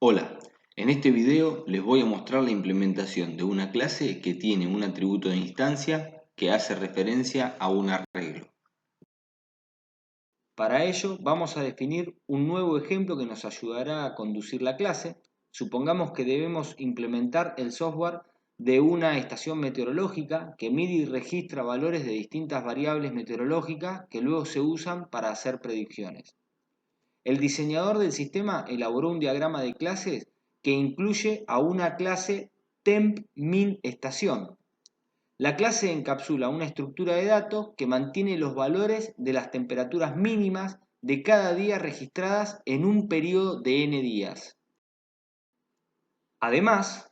Hola, en este video les voy a mostrar la implementación de una clase que tiene un atributo de instancia que hace referencia a un arreglo. Para ello vamos a definir un nuevo ejemplo que nos ayudará a conducir la clase. Supongamos que debemos implementar el software de una estación meteorológica que mide y registra valores de distintas variables meteorológicas que luego se usan para hacer predicciones. El diseñador del sistema elaboró un diagrama de clases que incluye a una clase TempMinStation. La clase encapsula una estructura de datos que mantiene los valores de las temperaturas mínimas de cada día registradas en un periodo de n días. Además,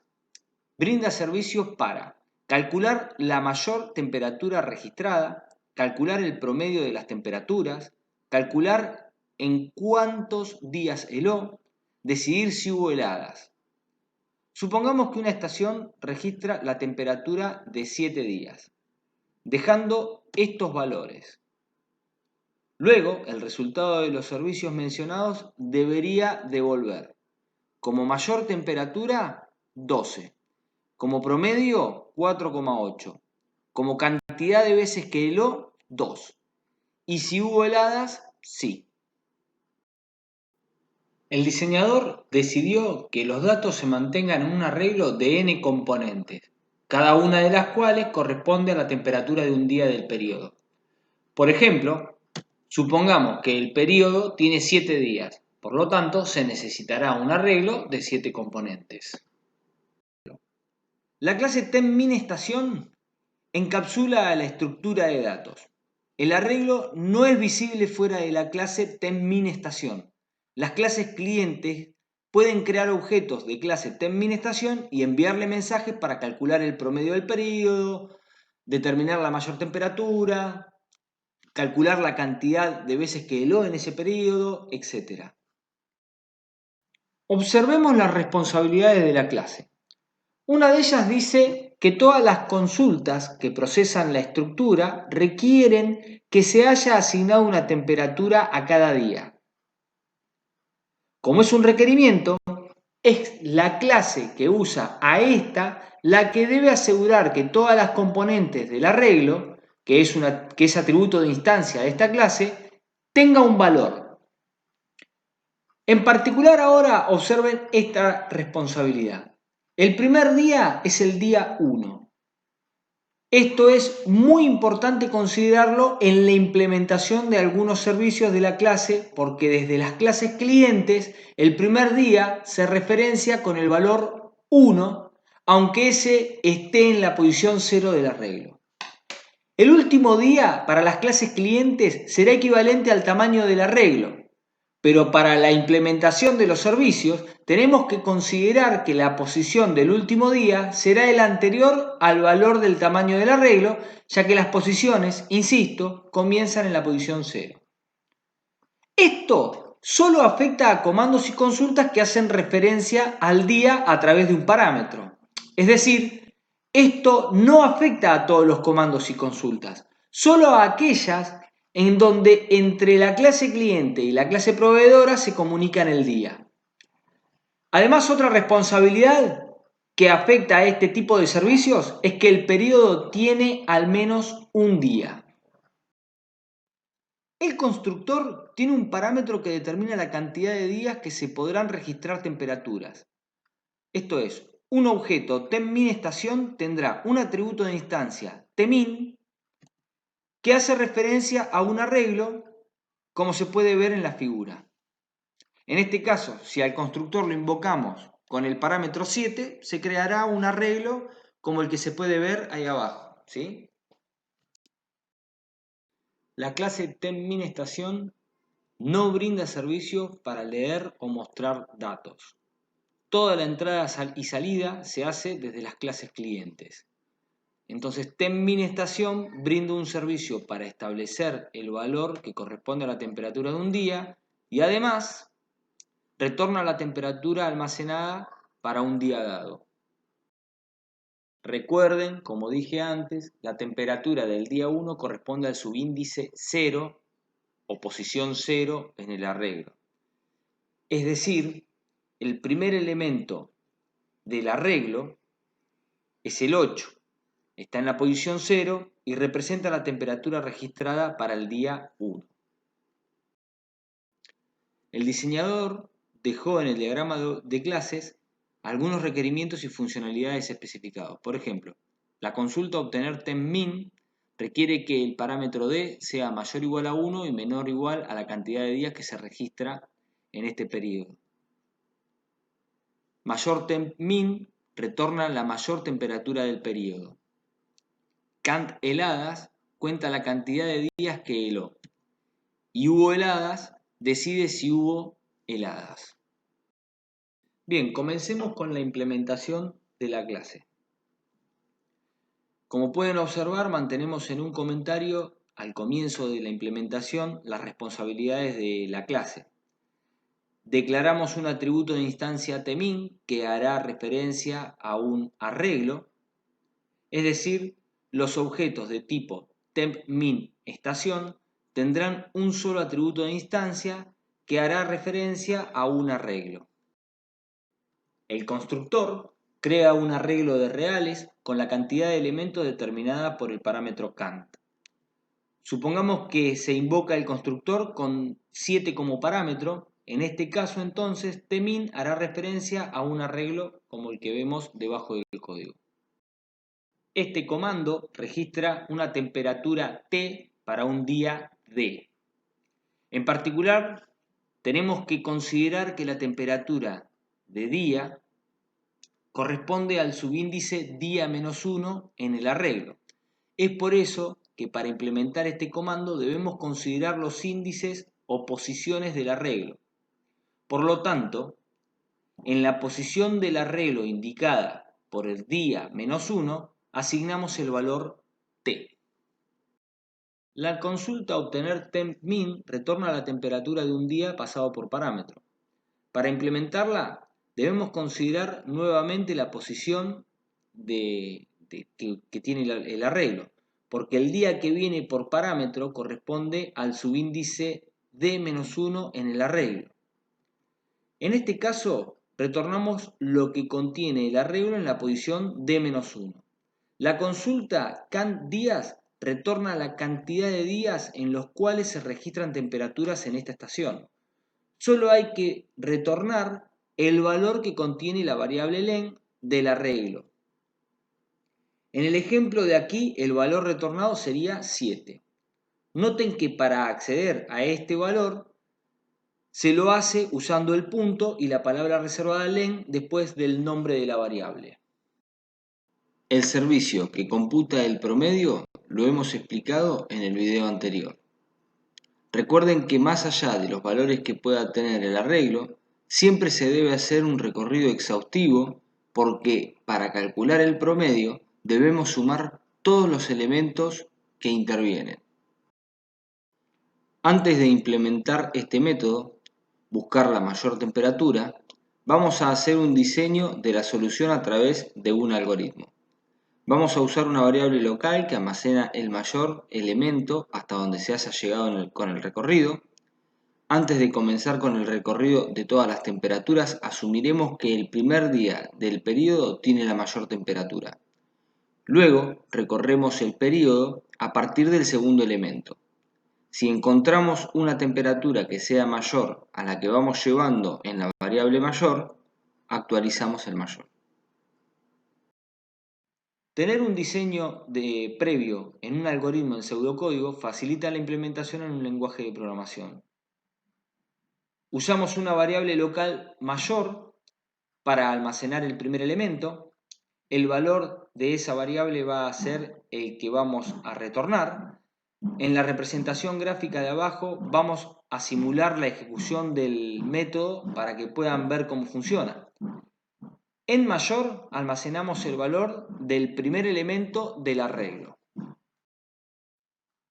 brinda servicios para calcular la mayor temperatura registrada, calcular el promedio de las temperaturas, calcular en cuántos días heló, decidir si hubo heladas. Supongamos que una estación registra la temperatura de 7 días, dejando estos valores. Luego, el resultado de los servicios mencionados debería devolver como mayor temperatura 12, como promedio 4,8, como cantidad de veces que heló 2, y si hubo heladas, sí. El diseñador decidió que los datos se mantengan en un arreglo de n componentes, cada una de las cuales corresponde a la temperatura de un día del periodo. Por ejemplo, supongamos que el periodo tiene 7 días, por lo tanto se necesitará un arreglo de 7 componentes. La clase TempMinStation encapsula a la estructura de datos. El arreglo no es visible fuera de la clase TempMinStation. Las clases clientes pueden crear objetos de clase TempMinStation y enviarle mensajes para calcular el promedio del periodo, determinar la mayor temperatura, calcular la cantidad de veces que heló en ese periodo, etc. Observemos las responsabilidades de la clase. Una de ellas dice que todas las consultas que procesan la estructura requieren que se haya asignado una temperatura a cada día. Como es un requerimiento, es la clase que usa a esta la que debe asegurar que todas las componentes del arreglo, que es atributo de instancia de esta clase, tenga un valor. En particular ahora observen esta responsabilidad. El primer día es el día 1. Esto es muy importante considerarlo en la implementación de algunos servicios de la clase porque desde las clases clientes el primer día se referencia con el valor 1 aunque ese esté en la posición 0 del arreglo. El último día para las clases clientes será equivalente al tamaño del arreglo, pero para la implementación de los servicios tenemos que considerar que la posición del último día será el anterior al valor del tamaño del arreglo, ya que las posiciones, insisto, comienzan en la posición 0. Esto solo afecta a comandos y consultas que hacen referencia al día a través de un parámetro. Es decir, esto no afecta a todos los comandos y consultas, solo a aquellas en donde entre la clase cliente y la clase proveedora se comunican el día. Además, otra responsabilidad que afecta a este tipo de servicios es que el periodo tiene al menos un día. El constructor tiene un parámetro que determina la cantidad de días que se podrán registrar temperaturas. Esto es, un objeto TempMinStation tendrá un atributo de instancia tmin que hace referencia a un arreglo, como se puede ver en la figura. En este caso, si al constructor lo invocamos con el parámetro 7, se creará un arreglo como el que se puede ver ahí abajo, ¿sí? La clase TempMinStation no brinda servicio para leer o mostrar datos. Toda la entrada y salida se hace desde las clases clientes. Entonces, TempMinStation brinda un servicio para establecer el valor que corresponde a la temperatura de un día y además retorna la temperatura almacenada para un día dado. Recuerden, como dije antes, la temperatura del día 1 corresponde al subíndice 0 o posición 0 en el arreglo. Es decir, el primer elemento del arreglo es el 8. Está en la posición 0 y representa la temperatura registrada para el día 1. El diseñador dejó en el diagrama de clases algunos requerimientos y funcionalidades especificados. Por ejemplo, la consulta obtener temp_min requiere que el parámetro D sea mayor o igual a 1 y menor o igual a la cantidad de días que se registra en este periodo. Mayor temp_min retorna la mayor temperatura del periodo. Cant heladas cuenta la cantidad de días que heló. Y hubo heladas decide si hubo heladas. Bien, comencemos con la implementación de la clase. Como pueden observar, mantenemos en un comentario al comienzo de la implementación las responsabilidades de la clase. Declaramos un atributo de instancia temp_min que hará referencia a un arreglo, es decir, los objetos de tipo temp_min estación tendrán un solo atributo de instancia que hará referencia a un arreglo. El constructor crea un arreglo de reales con la cantidad de elementos determinada por el parámetro Cant. Supongamos que se invoca el constructor con 7 como parámetro. En este caso, entonces, temp_min hará referencia a un arreglo como el que vemos debajo del código. Este comando registra una temperatura T para un día D. En particular, tenemos que considerar que la temperatura de día corresponde al subíndice día -1 en el arreglo. Es por eso que para implementar este comando debemos considerar los índices o posiciones del arreglo. Por lo tanto, en la posición del arreglo indicada por el día -1, asignamos el valor T. La consulta obtener temp_min retorna la temperatura de un día pasado por parámetro. Para implementarla, debemos considerar nuevamente la posición que tiene el arreglo, porque el día que viene por parámetro corresponde al subíndice D-1 en el arreglo. En este caso, retornamos lo que contiene el arreglo en la posición D-1. La consulta cant días retorna la cantidad de días en los cuales se registran temperaturas en esta estación. Solo hay que retornar el valor que contiene la variable len del arreglo. En el ejemplo de aquí, el valor retornado sería 7. Noten que para acceder a este valor se lo hace usando el punto y la palabra reservada len después del nombre de la variable. El servicio que computa el promedio lo hemos explicado en el video anterior. Recuerden que más allá de los valores que pueda tener el arreglo, siempre se debe hacer un recorrido exhaustivo porque para calcular el promedio debemos sumar todos los elementos que intervienen. Antes de implementar este método, buscar la mayor temperatura, vamos a hacer un diseño de la solución a través de un algoritmo. Vamos a usar una variable local que almacena el mayor elemento hasta donde se haya llegado con el recorrido. Antes de comenzar con el recorrido de todas las temperaturas, asumiremos que el primer día del periodo tiene la mayor temperatura. Luego recorremos el periodo a partir del segundo elemento. Si encontramos una temperatura que sea mayor a la que vamos llevando en la variable mayor, actualizamos el mayor. Tener un diseño previo en un algoritmo en pseudocódigo facilita la implementación en un lenguaje de programación. Usamos una variable local mayor para almacenar el primer elemento. El valor de esa variable va a ser el que vamos a retornar. En la representación gráfica de abajo vamos a simular la ejecución del método para que puedan ver cómo funciona. En mayor almacenamos el valor del primer elemento del arreglo.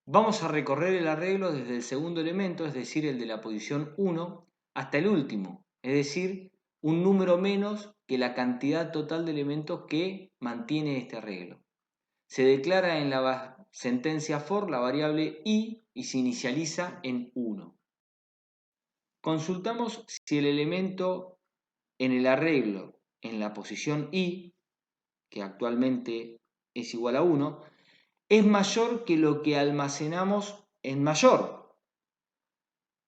Vamos a recorrer el arreglo desde el segundo elemento, es decir, el de la posición 1, hasta el último, es decir, un número menos que la cantidad total de elementos que mantiene este arreglo. Se declara en la sentencia for la variable i y se inicializa en 1. Consultamos si el elemento en el arreglo en la posición I, que actualmente es igual a 1, es mayor que lo que almacenamos en mayor.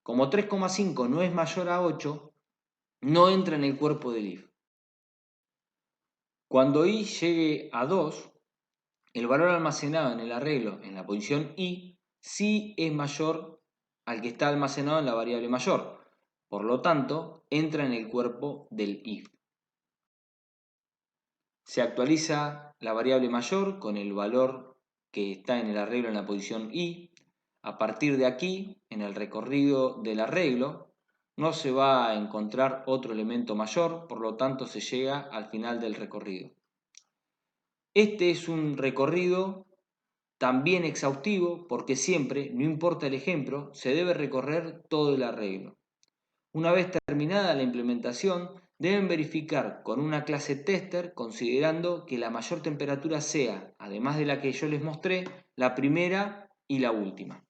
Como 3,5 no es mayor a 8, no entra en el cuerpo del if. Cuando I llegue a 2, el valor almacenado en el arreglo en la posición I sí es mayor al que está almacenado en la variable mayor. Por lo tanto, entra en el cuerpo del if. Se actualiza la variable mayor con el valor que está en el arreglo en la posición I. A partir de aquí, en el recorrido del arreglo, no se va a encontrar otro elemento mayor, por lo tanto se llega al final del recorrido. Este es un recorrido también exhaustivo porque siempre, no importa el ejemplo, se debe recorrer todo el arreglo. Una vez terminada la implementación, deben verificar con una clase tester considerando que la mayor temperatura sea, además de la que yo les mostré, la primera y la última.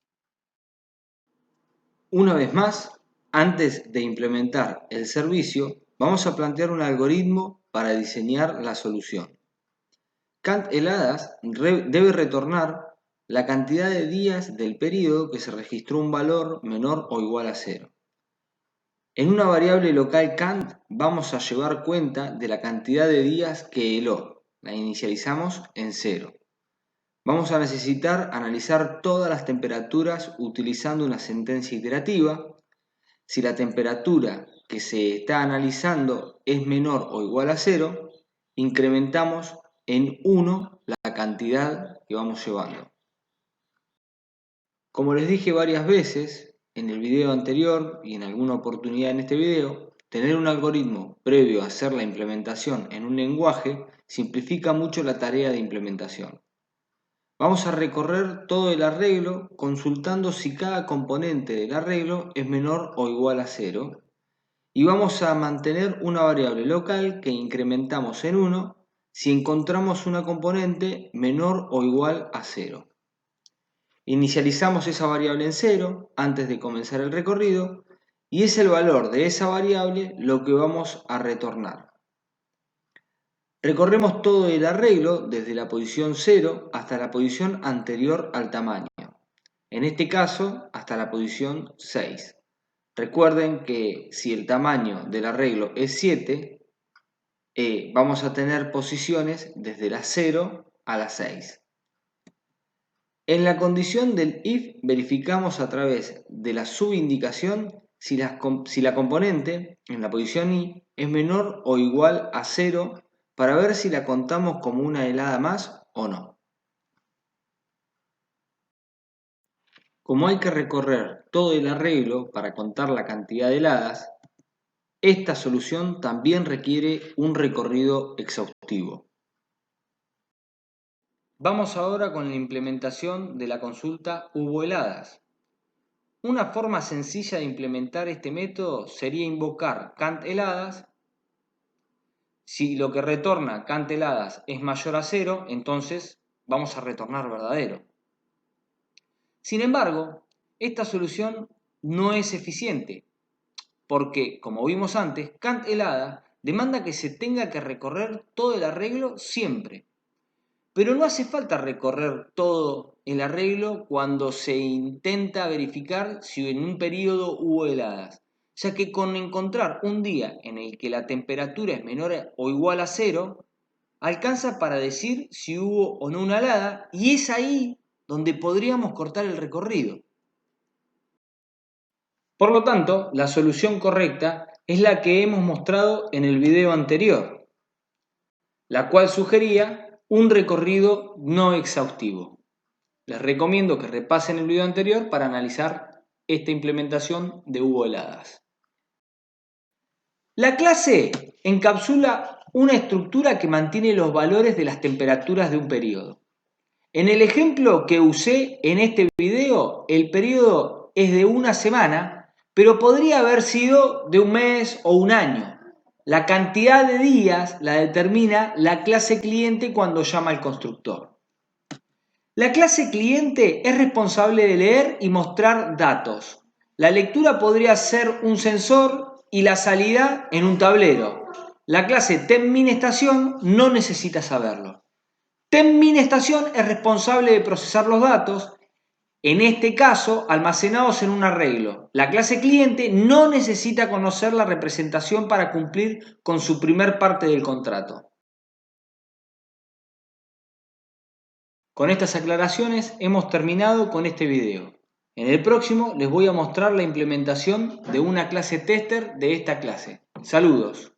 Una vez más, antes de implementar el servicio, vamos a plantear un algoritmo para diseñar la solución. CantEladas debe retornar la cantidad de días del periodo que se registró un valor menor o igual a 0. En una variable local cant vamos a llevar cuenta de la cantidad de días que heló. La inicializamos en 0. Vamos a necesitar analizar todas las temperaturas utilizando una sentencia iterativa. Si la temperatura que se está analizando es menor o igual a 0, incrementamos en 1 la cantidad que vamos llevando. Como les dije varias veces en el video anterior y en alguna oportunidad en este video, tener un algoritmo previo a hacer la implementación en un lenguaje simplifica mucho la tarea de implementación. Vamos a recorrer todo el arreglo consultando si cada componente del arreglo es menor o igual a 0 y vamos a mantener una variable local que incrementamos en 1 si encontramos una componente menor o igual a 0. Inicializamos esa variable en 0 antes de comenzar el recorrido y es el valor de esa variable lo que vamos a retornar. Recorremos todo el arreglo desde la posición 0 hasta la posición anterior al tamaño, en este caso hasta la posición 6. Recuerden que si el tamaño del arreglo es 7, vamos a tener posiciones desde la 0 a la 6. En la condición del if verificamos a través de la subindicación si la componente en la posición i es menor o igual a 0 para ver si la contamos como una helada más o no. Como hay que recorrer todo el arreglo para contar la cantidad de heladas, esta solución también requiere un recorrido exhaustivo. Vamos ahora con la implementación de la consulta hubo heladas. Una forma sencilla de implementar este método sería invocar CantHeladas. Si lo que retorna CantHeladas es mayor a 0, entonces vamos a retornar verdadero. Sin embargo, esta solución no es eficiente, porque, como vimos antes, CantHelada demanda que se tenga que recorrer todo el arreglo siempre. Pero no hace falta recorrer todo el arreglo cuando se intenta verificar si en un periodo hubo heladas, ya que con encontrar un día en el que la temperatura es menor o igual a 0, alcanza para decir si hubo o no una helada y es ahí donde podríamos cortar el recorrido. Por lo tanto, la solución correcta es la que hemos mostrado en el video anterior, la cual sugería un recorrido no exhaustivo. Les recomiendo que repasen el video anterior para analizar esta implementación de hubo heladas. La clase encapsula una estructura que mantiene los valores de las temperaturas de un periodo. En el ejemplo que usé en este video, el periodo es de una semana, pero podría haber sido de un mes o un año. La cantidad de días la determina la clase cliente cuando llama al constructor. La clase cliente es responsable de leer y mostrar datos. La lectura podría ser un sensor y la salida en un tablero. La clase TempMinEstación no necesita saberlo. TempMinEstación es responsable de procesar los datos, en este caso almacenados en un arreglo. La clase cliente no necesita conocer la representación para cumplir con su primer parte del contrato. Con estas aclaraciones hemos terminado con este video. En el próximo les voy a mostrar la implementación de una clase tester de esta clase. Saludos.